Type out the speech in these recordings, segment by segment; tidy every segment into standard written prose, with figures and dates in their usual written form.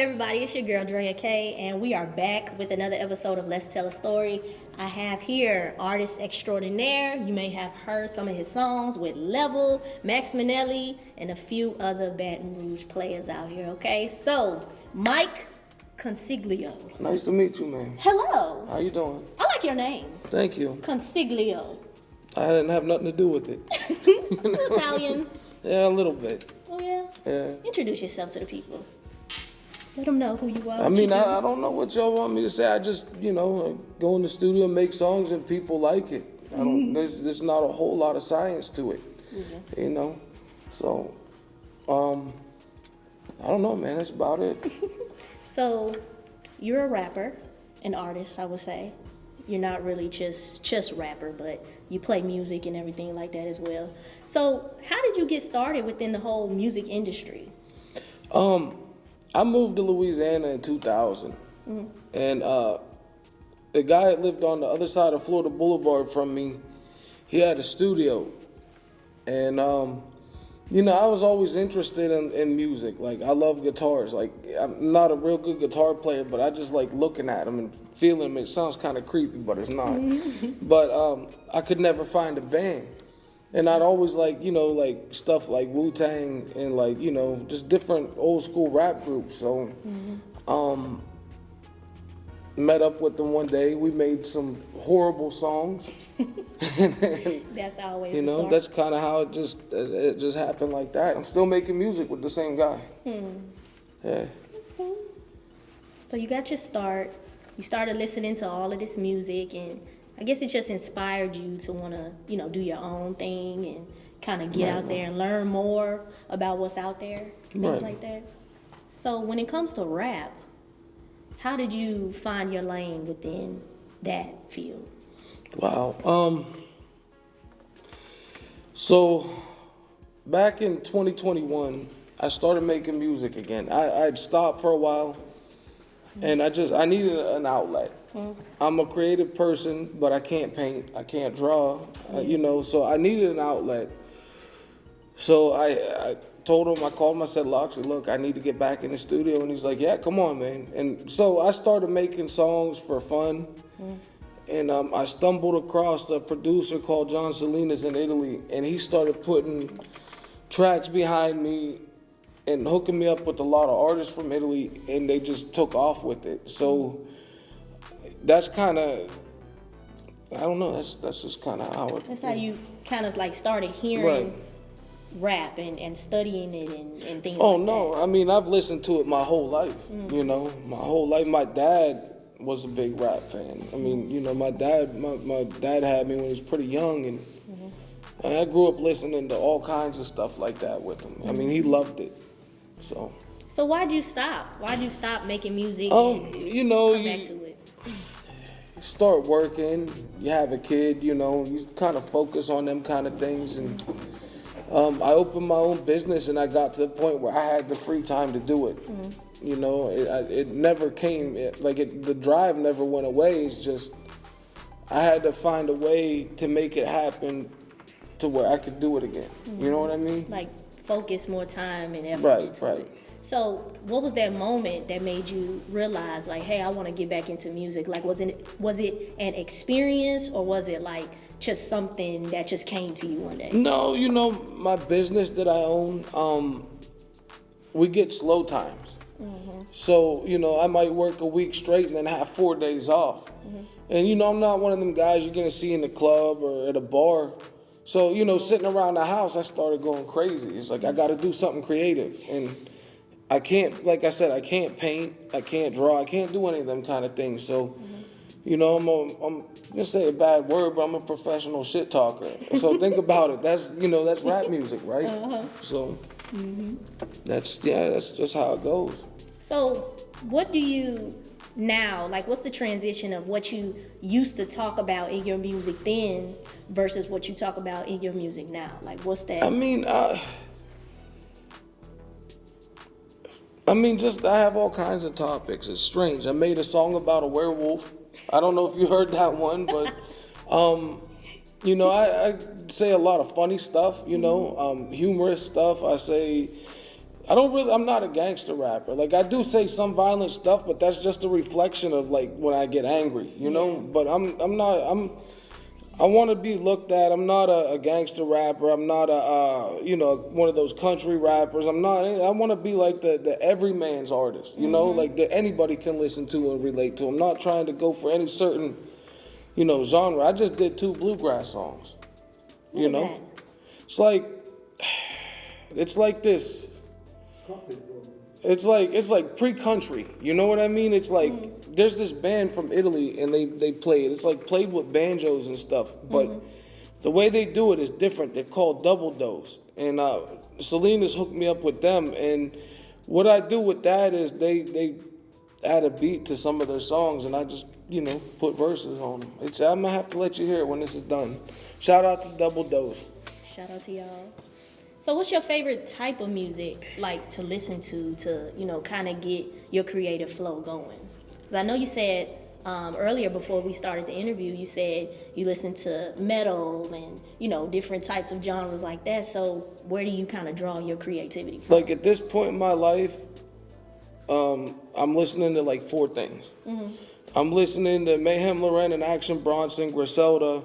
everybody? It's your girl Drea Kay, and we are back with another episode of Let's Tell a Story. I have here artist extraordinaire. You may have heard some of his songs with Level, Max Minnelli, and a few other Baton Rouge players out here. Okay, so Mike Consiglio. Nice to meet you, man. Hello. How you doing? I like your name. Thank you. Consiglio. I didn't have nothing to do with it. Italian. Yeah, a little bit. Oh yeah. Yeah. Introduce yourself to the people. Let them know who you are. I mean, I don't know what y'all want me to say. I just, go in the studio and make songs and people like it. I don't. There's not a whole lot of science to it, So, I don't know, man. That's about it. So, you're a rapper, an artist, I would say. You're not really just rapper, but you play music and everything like that as well. So, how did you get started within the whole music industry? I moved to Louisiana in 2000, and the guy that lived on the other side of Florida Boulevard from me, he had a studio, and I was always interested in music. Like, I love guitars. Like, I'm not a real good guitar player, but I just like looking at them and feeling them. It sounds kind of creepy, but it's not. But I could never find a band. And I'd always like stuff like Wu-Tang and just different old school rap groups. So, met up with them one day. We made some horrible songs. And then, that's always the start. That's kind of how it just happened like that. I'm still making music with the same guy. Yeah. So you got your start. You started listening to all of this music, and I guess it just inspired you to want to, do your own thing and kind of get out there and learn more about what's out there, things like that. So when it comes to rap, how did you find your lane within that field? Wow. So back in 2021, I started making music again. I'd stopped for a while, and I needed an outlet. I'm a creative person, but I can't paint, I can't draw, so I needed an outlet. So I told him, I called him, I said, look, I need to get back in the studio. And he's like, yeah, come on, man. And so I started making songs for fun. And I stumbled across a producer called John Salinas in Italy, and he started putting tracks behind me and hooking me up with a lot of artists from Italy, and they just took off with it. So that's kind of, I don't know, that's just kind of how it... That's how you kind of like started hearing rap and studying it and things like that. Oh, no, I mean, I've listened to it my whole life, my whole life. My dad was a big rap fan. I mean, my dad had me when he was pretty young, and I grew up listening to all kinds of stuff like that with him. I mean, he loved it. So why'd you stop? Why'd you stop making music? Come back to it? You start working, you have a kid, you kind of focus on them kind of things, and I opened my own business, and I got to the point where I had the free time to do it. It never came, the drive never went away. It's just, I had to find a way to make it happen to where I could do it again. You know what I mean? Like, focus more time and effort into Right. it. So what was that moment that made you realize, like, hey, I want to get back into music? Like, was it an experience, or was it like just something that just came to you one day? No, my business that I own, we get slow times. So, I might work a week straight and then have 4 days off. And, I'm not one of them guys you're going to see in the club or at a bar. So, sitting around the house, I started going crazy. It's like, I got to do something creative. And I can't, like I said, I can't paint, I can't draw, I can't do any of them kind of things. So, I'm going to say a bad word, but I'm a professional shit talker. So think about it. That's rap music, right? So that's just how it goes. So what do you now, like, what's the transition of what you used to talk about in your music then versus what you talk about in your music now? Like, what's that? I mean, just I have all kinds of topics. It's strange. I made a song about a werewolf. I don't know if you heard that one, but I say a lot of funny stuff, humorous stuff. I say I'm not a gangster rapper. Like, I do say some violent stuff, but that's just a reflection of, like, when I get angry, you know? But I want to be looked at. I'm not a gangster rapper. I'm not one of those country rappers. I want to be like the everyman's artist, you know? Like, that anybody can listen to and relate to. I'm not trying to go for any certain, genre. I just did 2 bluegrass songs, you know? It's like this. It's like pre-country. You know what I mean? It's like there's this band from Italy and they play it. It's like played with banjos and stuff, but the way they do it is different. They're called double dose, and Selena's hooked me up with them. And what I do with that is they add a beat to some of their songs, and I just put verses on them. I'm gonna have to let you hear it when this is done. Shout out to Double Dose. Shout out to y'all. So what's your favorite type of music, like, to listen to kind of get your creative flow going? Because I know you said earlier before we started the interview, you said you listen to metal and, different types of genres like that. So where do you kind of draw your creativity from? Like, at this point in my life, I'm listening to, like, 4 things. I'm listening to Mayhem Lauren and Action Bronson, Griselda,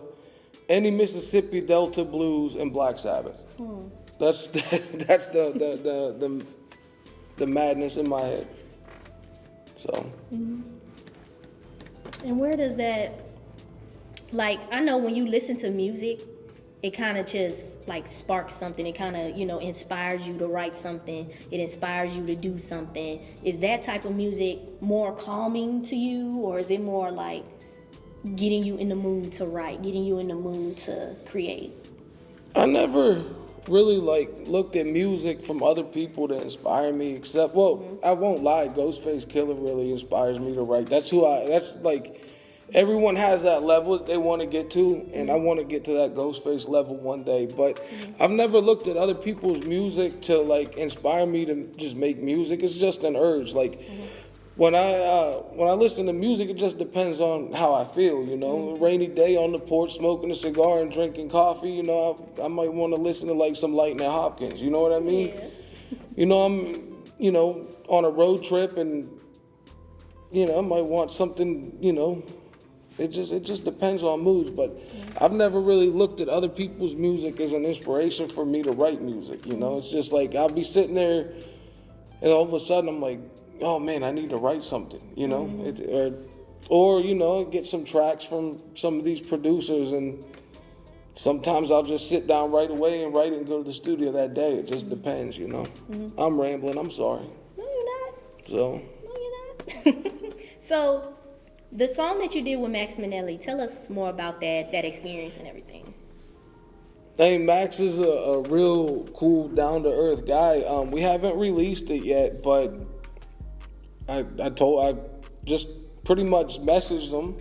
any Mississippi Delta blues, and Black Sabbath. That's the madness in my head. So. And where does that, like, I know when you listen to music, it kind of just like sparks something. It kind of, inspires you to write something. It inspires you to do something. Is that type of music more calming to you, or is it more like getting you in the mood to write, getting you in the mood to create? I never really looked at music from other people to inspire me, except, I won't lie, Ghostface Killer really inspires me to write. That's like, everyone has that level that they want to get to, and I want to get to that Ghostface level one day. But I've never looked at other people's music to like inspire me to just make music. It's just an urge. Like, when I listen to music, it just depends on how I feel, A rainy day on the porch, smoking a cigar and drinking coffee, I might want to listen to like some Lightning Hopkins, you know what I mean? Yeah. I'm, on a road trip and, I might want something, it just depends on moods. But I've never really looked at other people's music as an inspiration for me to write music, It's just like I'll be sitting there and all of a sudden I'm like, oh man, I need to write something, or get some tracks from some of these producers, and sometimes I'll just sit down right away and write it and go to the studio that day. It just depends, I'm rambling, I'm sorry. No, you're not. So. No, you're not. So, the song that you did with Max Minnelli, tell us more about that experience and everything. Hey, Max is a real cool, down-to-earth guy. We haven't released it yet, but I just pretty much messaged him.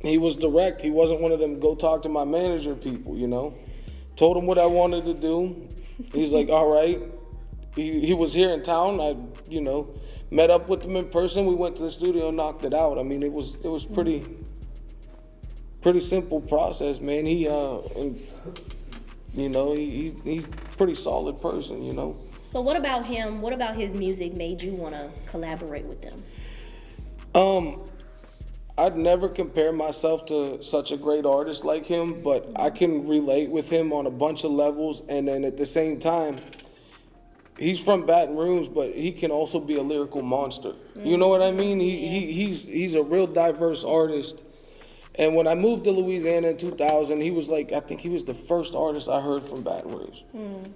He was direct. He wasn't one of them go talk to my manager people, Told him what I wanted to do. He's like, all right. He was here in town. I, met up with him in person. We went to the studio and knocked it out. I mean, it was pretty simple process, man. He's pretty solid person, So what about him? What about his music made you want to collaborate with them? I'd never compare myself to such a great artist like him, but I can relate with him on a bunch of levels. And then at the same time, he's from Baton Rouge, but he can also be a lyrical monster. You know what I mean? He's a real diverse artist. And when I moved to Louisiana in 2000, he was I think he was the first artist I heard from Baton Rouge.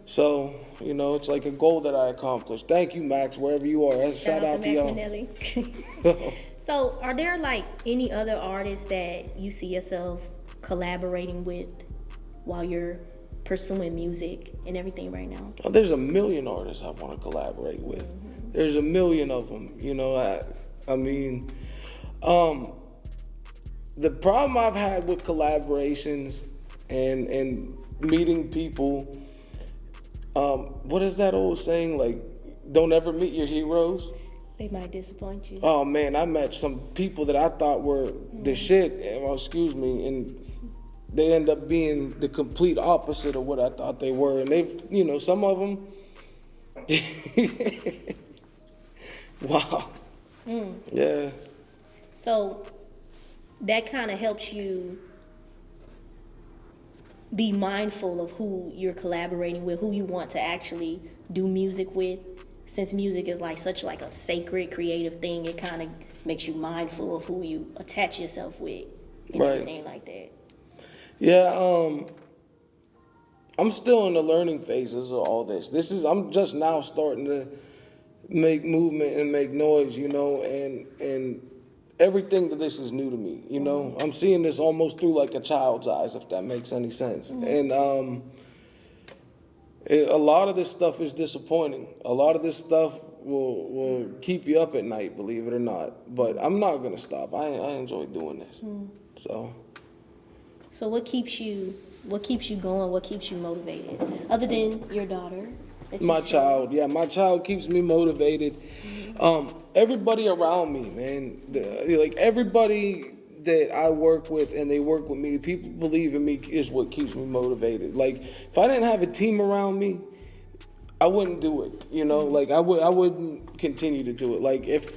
So, it's like a goal that I accomplished. Thank you, Max, wherever you are. Shout out to y'all. So, are there any other artists that you see yourself collaborating with while you're pursuing music and everything right now? Oh, there's a million artists I want to collaborate with. There's a million of them. The problem I've had with collaborations and meeting people, what is that old saying? Don't ever meet your heroes. They might disappoint you. Oh man, I met some people that I thought were the shit, and they end up being the complete opposite of what I thought they were. And they've, some of them, Wow. Yeah. So that kind of helps you be mindful of who you're collaborating with, who you want to actually do music with. Since music is like such like a sacred creative thing, it kind of makes you mindful of who you attach yourself with and Right. everything like that. Yeah, I'm still in the learning phases of all this. I'm just now starting to make movement and make noise, and everything to this is new to me, I'm seeing this almost through like a child's eyes, if that makes any sense. And a lot of this stuff is disappointing. A lot of this stuff will keep you up at night, believe it or not. But I'm not gonna stop. I enjoy doing this. So what keeps you going? What keeps you motivated? Other than your daughter? My child keeps me motivated. Everybody around me, man, like everybody that I work with and they work with me, people believe in me is what keeps me motivated. Like if I didn't have a team around me, I wouldn't do it. Like I wouldn't continue to do it. Like if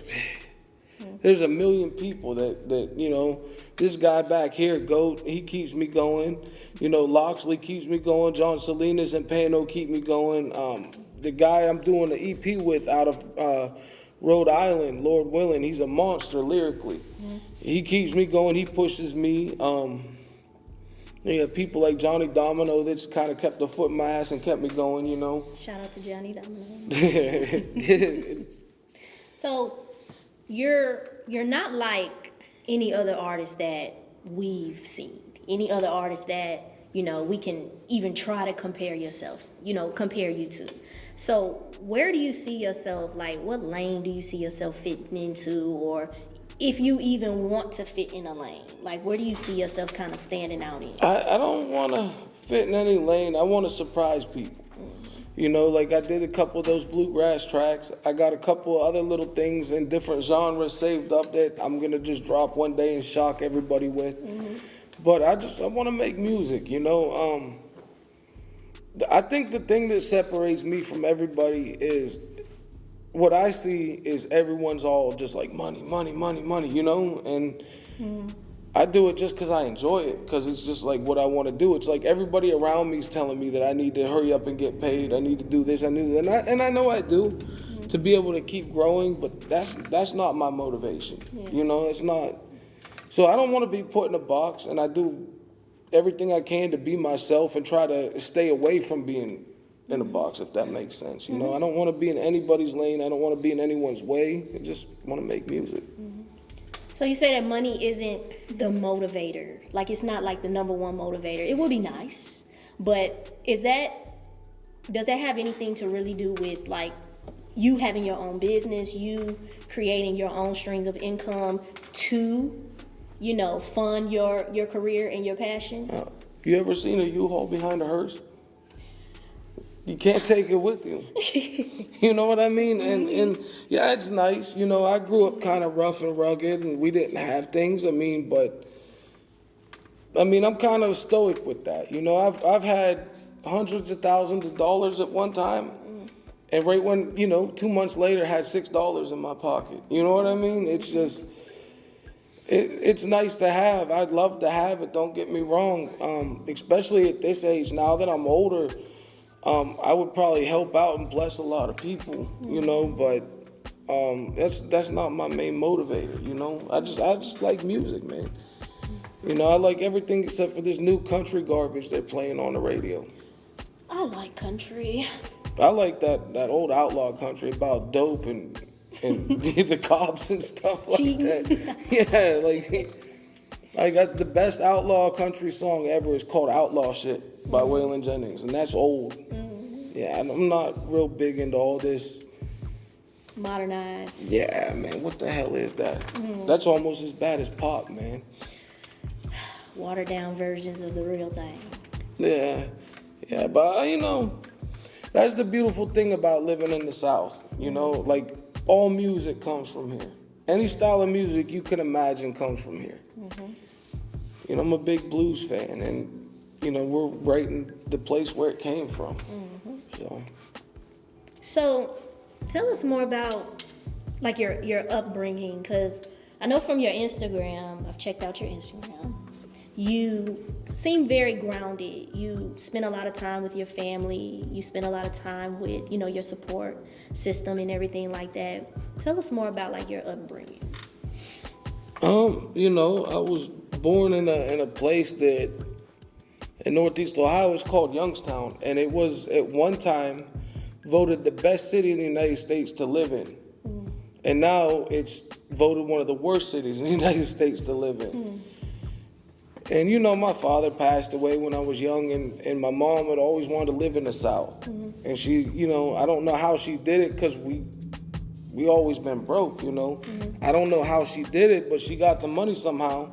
there's a million people that this guy back here, Goat, he keeps me going. Loxley keeps me going. John Salinas and Pano keep me going. The guy I'm doing the EP with out of Rhode Island, Lord Willing, he's a monster lyrically. He keeps me going. He pushes me. You have people like Johnny Domino that's kind of kept a foot in my ass and kept me going. Shout out to Johnny Domino. So you're not like any other artist that we've seen. Any other artist that we can even try to compare you to. So where do you see yourself? Like, what lane do you see yourself fitting into, or if you even want to fit in a lane? Like, where do you see yourself kind of standing out in? I don't want to fit in any lane. I want to surprise people. Like I did a couple of those bluegrass tracks. I got a couple of other little things in different genres saved up that I'm going to just drop one day and shock everybody with. But I want to make music, I think the thing that separates me from everybody is what I see is everyone's all just like money, and I do it just because I enjoy it, because it's just like what I want to do. It's like everybody around me is telling me that I need to hurry up and get paid. I need to do this, I need that, and I know I do to be able to keep growing, but that's not my motivation. It's not. So I don't want to be put in a box, and I do everything I can to be myself and try to stay away from being in a box, if that makes sense. I don't want to be in anybody's lane. I don't want to be in anyone's way. I just want to make music. So you say that money isn't the motivator. Like, it's not like the number one motivator. It would be nice, but does that have anything to really do with like you having your own business, you creating your own streams of income to, fund your career and your passion? You ever seen a U-Haul behind a hearse? You can't take it with you. You know what I mean? And yeah, it's nice. I grew up kind of rough and rugged, and we didn't have things. but I'm kind of stoic with that. I've had hundreds of thousands of dollars at one time, and right when 2 months later, had $6 in my pocket. You know what I mean? It's just. It's nice to have. I'd love to have it, don't get me wrong, especially at this age. Now that I'm older, I would probably help out and bless a lot of people, but that's not my main motivator, I just like music, man. I like everything except for this new country garbage they're playing on the radio. I like country. I like that old outlaw country about dope and the cops and stuff like that. Yeah, like I got the best outlaw country song ever. It's called Outlaw Shit by Waylon Jennings, and that's old. Yeah, I'm not real big into all this modernized. Yeah, man, what the hell is that? That's almost as bad as pop, man. Watered down versions of the real thing. Yeah, but that's the beautiful thing about living in the South. Like all music comes from here. Any style of music you can imagine comes from here. I'm a big blues fan, and we're right in the place where it came from. So, tell us more about like your upbringing, because I know from your Instagram, I've checked out your Instagram. You seem very grounded. You spend a lot of time with your family. You spend a lot of time with, you know, your support system and everything like that. Tell us more about like your upbringing. You know, I was born in a place that in Northeast Ohio is called Youngstown, and it was at one time voted the best city in the United States to live in. And now it's voted one of the worst cities in the United States to live in. And you know, my father passed away when I was young, and my mom had always wanted to live in the South. And she, you know, I don't know how she did it, because we always been broke, you know. I don't know how she did it, but she got the money somehow.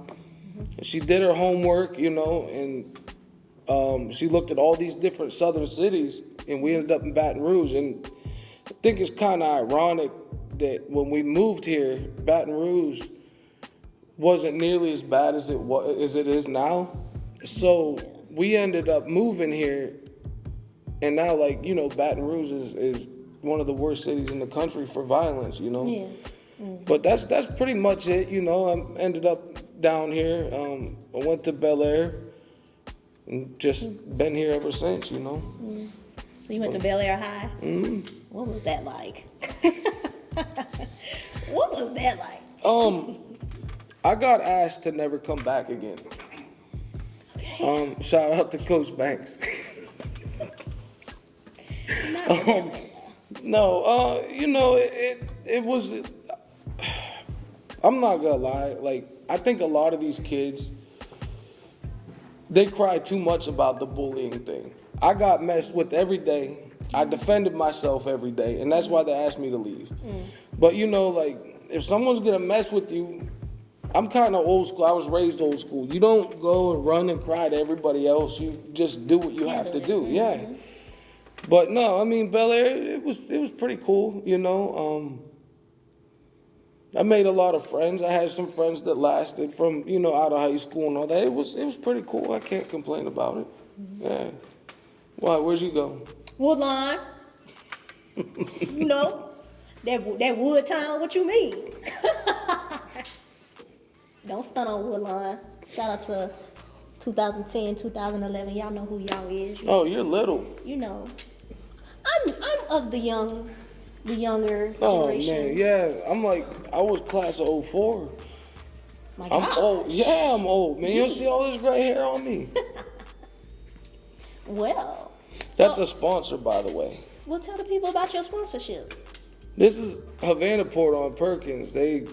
And she did her homework, you know, and she looked at all these different southern cities, and we ended up in Baton Rouge. And I think it's kind of ironic that when we moved here, Baton Rouge wasn't nearly as bad as it is now. So we ended up moving here, and now, like, you know, Baton Rouge is one of the worst cities in the country for violence, you know. Yeah. But that's pretty much it, you know. I ended up down here. I went to Bel Air and just been here ever since, you know. So you went to Bel Air High? What was that like? What was that like? I got asked to never come back again. Okay. Shout out to Coach Banks. No, you know, it was, I'm not gonna lie, like, I think a lot of these kids, they cry too much about the bullying thing. I got messed with every day. I defended myself every day, and that's why they asked me to leave. But you know, like, if someone's gonna mess with you, I'm kind of old school. I was raised old school. You don't go and run and cry to everybody else. You just do what you have to do. Yeah. But no, I mean, Bel Air, it was pretty cool, you know. I made a lot of friends. I had some friends that lasted from, you know, out of high school and all that. It was pretty cool. I can't complain about it. Yeah. Why? Where'd you go? Woodlawn. You know, that Wood Town, what you mean? Don't stunt on Woodlawn. Shout out to 2010, 2011. Y'all know who y'all is. Oh, you're little. You know. I'm of the younger Oh, generation. man, yeah. I'm like, I was class of 04. My I'm gosh. old. Yeah, I'm old, man. You don't see all this gray hair on me. Well. That's a sponsor, by the way. Well, tell the people about your sponsorship. This is Havana Port on Perkins. They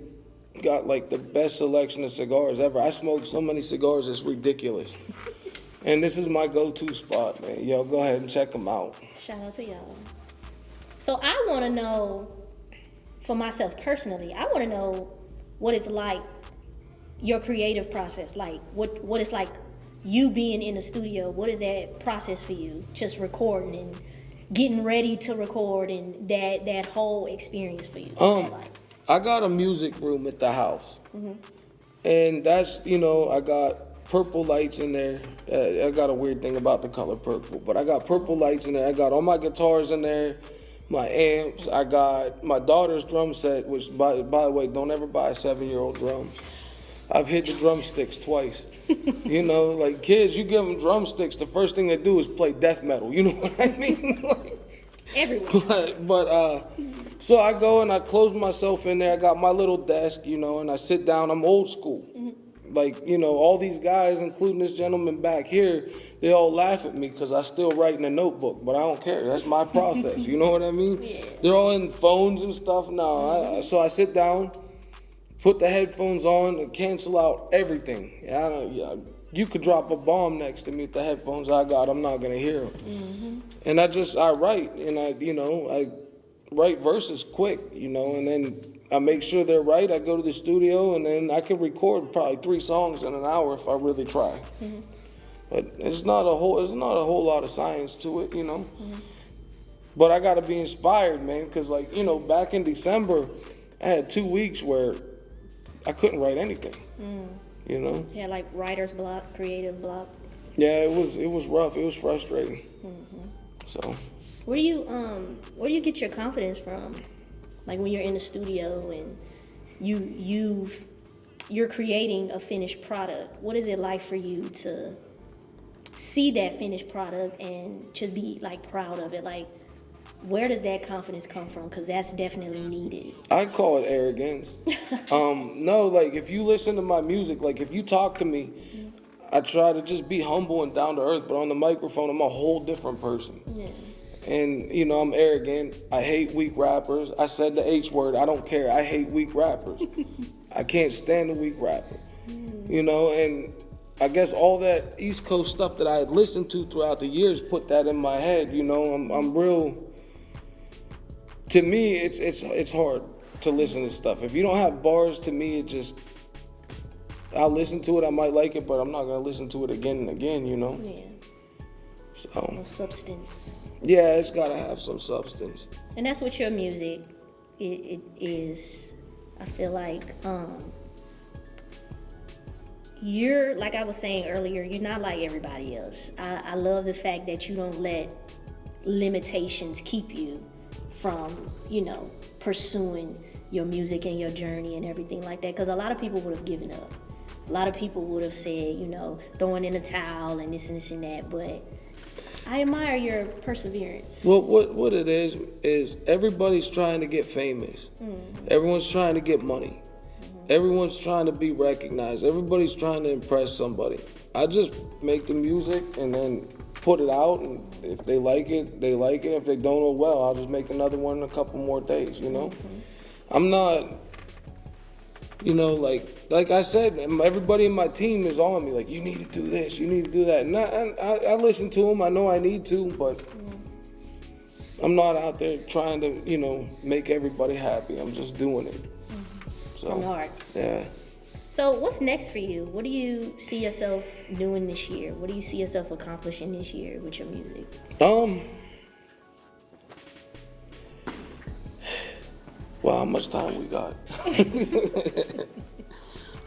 got like the best selection of cigars ever. I smoked so many cigars, it's ridiculous. And this is my go-to spot, man. Yo, go ahead and check them out. Shout out to y'all. So I want to know, for myself personally, I want to know what it's like, your creative process, like what it's like you being in the studio. What is that process for you? Just recording and getting ready to record, and that whole experience for you. What's that like? I got a music room at the house. And that's, you know, I got purple lights in there. I got a weird thing about the color purple, but I got purple lights in there. I got all my guitars in there, my amps. I got my daughter's drum set, which, by the way, don't ever buy a 7-year-old drums. I've hit the drumsticks twice. You know, like, kids, you give them drumsticks, the first thing they do is play death metal. You know what I mean? Like, Everywhere. But so I go and I close myself in there. I got my little desk, you know, and I sit down. I'm old school. Like, you know, all these guys, including this gentleman back here, they all laugh at me because I still write in a notebook, but I don't care. That's my process. You know what I mean? Yeah. They're all in phones and stuff. No, so I sit down, put the headphones on, and cancel out everything. You could drop a bomb next to me with the headphones I got. I'm not gonna hear them. And I write, and I write verses quick, you know, and then I make sure they're right. I go to the studio, and then I can record probably 3 songs in an hour if I really try. But it's not a whole lot of science to it, you know. But I gotta be inspired, man, because, like, you know, back in December, I had 2 weeks where I couldn't write anything. You know? Yeah, like writer's block, creative block. Yeah, it was rough. It was frustrating. So. Where do you get your confidence from? Like when you're in the studio and you're creating a finished product. What is it like for you to see that finished product and just be like proud of it? Like, where does that confidence come from? Because that's definitely needed. I call it arrogance. No, like if you listen to my music, like if you talk to me, I try to just be humble and down to earth, but on the microphone, I'm a whole different person. Yeah. And, you know, I'm arrogant. I hate weak rappers. I said the H word. I don't care. I hate weak rappers. I can't stand a weak rapper. You know, and I guess all that East Coast stuff that I had listened to throughout the years put that in my head. You know, I'm real. To me, it's hard to listen to stuff. If you don't have bars, to me, it just, I'll listen to it. I might like it, but I'm not gonna listen to it again and again. You know. Yeah. So. No substance. Yeah, it's gotta have some substance. And that's what your music it is. I feel like you're, like I was saying earlier, you're not like everybody else. I love the fact that you don't let limitations keep you from, you know, pursuing your music and your journey and everything like that. Because a lot of people would have given up. A lot of people would have said, you know, throwing in the towel and this and that. But I admire your perseverance. Well, what it is everybody's trying to get famous. Everyone's trying to get money. Everyone's trying to be recognized. Everybody's trying to impress somebody. I just make the music and then put it out, and if they like it, they like it. If they don't, oh well, I'll just make another one in a couple more days, you know? I'm not, you know, like I said, everybody in my team is on me, like, you need to do this, you need to do that. And I listen to them, I know I need to, but I'm not out there trying to, you know, make everybody happy. I'm just doing it. So, From the heart. Yeah. So what's next for you? What do you see yourself doing this year? What do you see yourself accomplishing this year with your music? Well, how much time we got?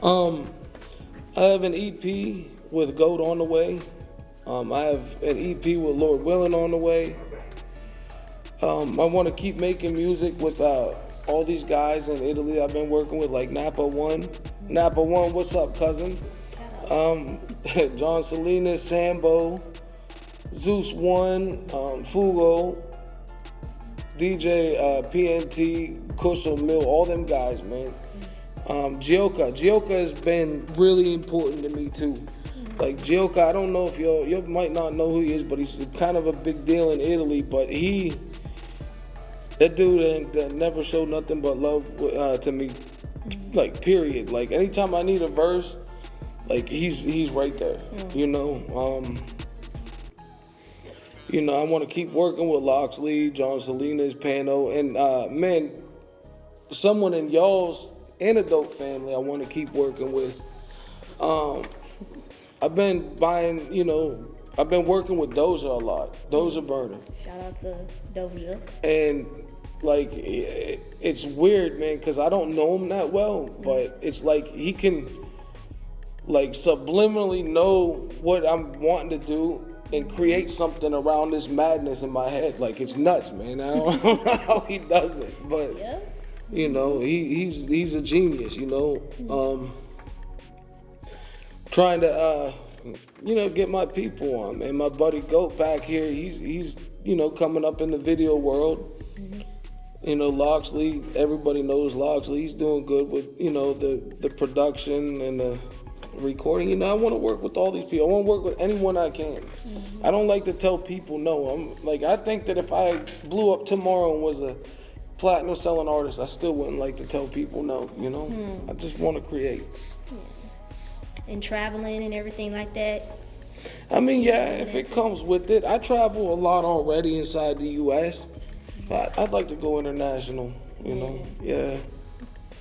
I have an EP with GOAT on the way. I have an EP with Lord Willing on the way. I want to keep making music with all these guys in Italy I've been working with, like Napa One. Napa One, what's up, cousin? John Salinas, Sambo, Zeus One, Fugo, DJ PNT, Kushel Mill, all them guys, man. Gioka has been really important to me too. Like Gioka, I don't know if you might not know who he is, but he's kind of a big deal in Italy. But that dude that never showed nothing but love to me, like period. Like anytime I need a verse, like he's right there. You know. You know, I want to keep working with Loxley, John Salinas, Pano, and man, someone in y'all's Antidote family I want to keep working with. I've been buying, you know, I've been working with Doja a lot. Doja Burner. Shout out to Doja. And like, it's weird, man, because I don't know him that well, but it's like he can like subliminally know what I'm wanting to do and create something around this madness in my head. Like, it's nuts, man. I don't know how he does it, but you know, he's a genius, you know. Trying to you know, get my people on, man. My buddy Goat back here, he's you know, coming up in the video world. You know, Loxley, everybody knows Loxley. He's doing good with, you know, the production and the recording. You know, I want to work with all these people. I want to work with anyone I can. I don't like to tell people no. I think that if I blew up tomorrow and was a platinum selling artist, I still wouldn't like to tell people no, you know? I just want to create. And traveling and everything like that? I mean, yeah, if it comes with it. I travel a lot already inside the U.S., but I'd like to go international, you know? Yeah.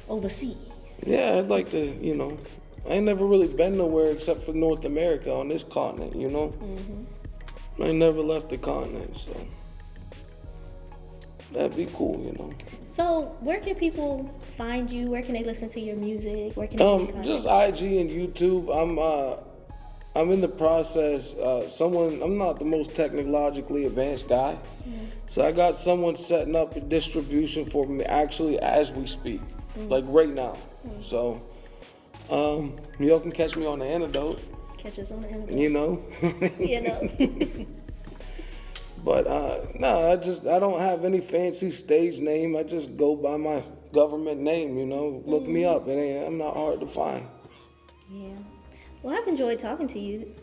Overseas? Yeah, I'd like to, you know. I ain't never really been nowhere except for North America on this continent, you know? I ain't never left the continent, so that'd be cool, you know? So, where can people find you? Where can they listen to your music? Where can they just IG and YouTube. I'm in the process. I'm not the most technologically advanced guy, so I got someone setting up a distribution for me actually as we speak, like right now. So, y'all can catch me on the Antidote. Catch us on the Antidote. You know. You know. But no, I don't have any fancy stage name. I just go by my government name. You know, look me up. I'm not hard to find. Yeah. Well, I've enjoyed talking to you.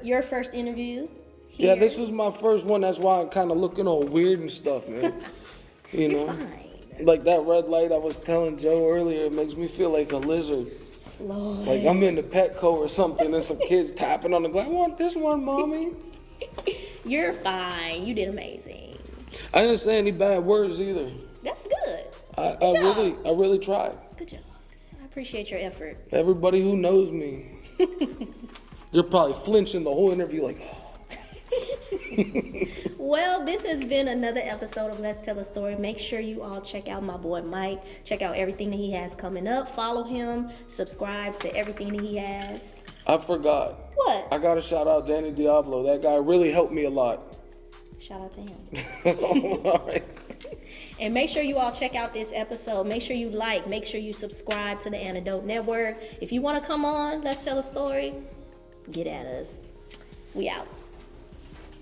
Your first interview. Yeah, Here. this is my first one. That's why I'm kind of looking all weird and stuff, man. You know, Fine. like that red light I was telling Joe earlier. It makes me feel like a lizard. Lord. Like I'm in the Petco or something, and some kids tapping on the glass. I want this one, mommy. You're fine. You did amazing. I didn't say any bad words either. That's good. I really tried. Good job. I appreciate your effort. Everybody who knows me, they're probably flinching the whole interview like, oh. Well, this has been another episode of Let's Tell a Story. Make sure you all check out my boy Mike. Check out everything that he has coming up. Follow him. Subscribe to everything that he has. I forgot. What? I gotta shout out Danny Diablo. That guy really helped me a lot. Shout out to him. All right. And make sure you all check out this episode. Make sure you like. Make sure you subscribe to the Antidote Network. If you want to come on, Let's Tell a Story, get at us. We out.